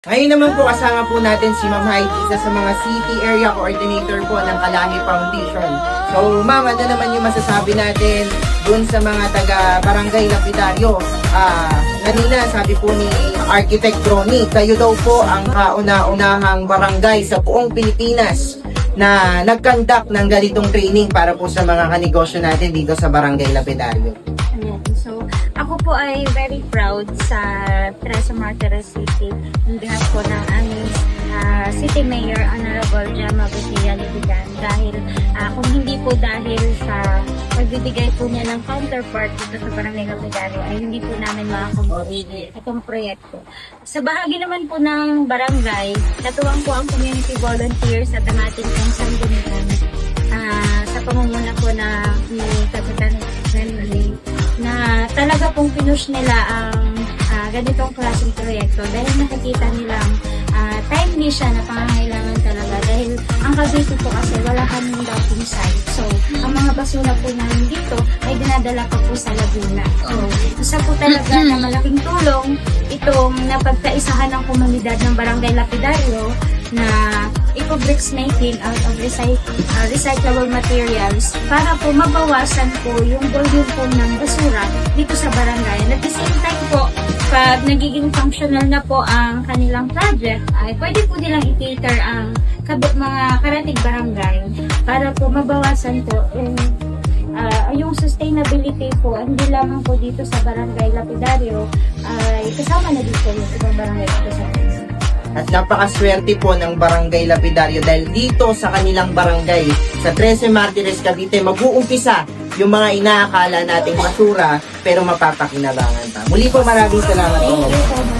Ngayon naman po kasama po natin si Ma'am Heidi, isa sa mga City Area Coordinator po ng Kalahi Foundation. So Ma'am, ano naman yung masasabi natin dun sa mga taga-barangay Lapidario? Kanina sabi po ni Architect Ronnie, kayo daw po ang kauna-unahang barangay sa buong Pilipinas na nag-conduct ng ganitong training para po sa mga kanegosyo natin dito sa Barangay Lapidario. So, ako po ay very proud sa Trece Martires City on behalf po ng aming City Mayor Honorable Gemma Butilla Libigan dahil kung hindi po dahil sa pagbibigay po niya ng counterpart dito sa Barangay Lapidario ay hindi po namin makakomplete itong proyekto. Sa bahagi naman po ng barangay, natuwang po ang community volunteers at ang ating pong sanggunitan sa pamumuna po na ni Kapitan Henry na talaga pong pinush nila ang ganitong klaseng proyekto dahil nakikita nilang timely siya na pangangailangan talaga dahil ang Cavite po kasi wala kaming dumping site. So, ang mga basura po namin dito ay dinadala pa po sa Laguna. So, isa po talaga na malaking tulong itong napagkaisahan ng komunidad ng Barangay Lapidario na eco-bricks making out of recyclable materials para po mabawasan po yung volume po ng basura dito sa barangay. And at the same time po, pag nagiging functional na po ang kanilang project, ay pwede po nilang i-cater ang mga karatig barangay para po mabawasan po yung sustainability po, hindi lamang po dito sa Barangay Lapidario, ay kasama na dito yung ibang barangay dito sa Cavite. At napakaswerte po ng Barangay Lapidario dahil dito sa kanilang barangay, sa Trece Martires, Cavite, mag-uumpisa yung mga inaakala nating basura pero mapapakinabangan pa. Muli po maraming salamat po. Thank you so much.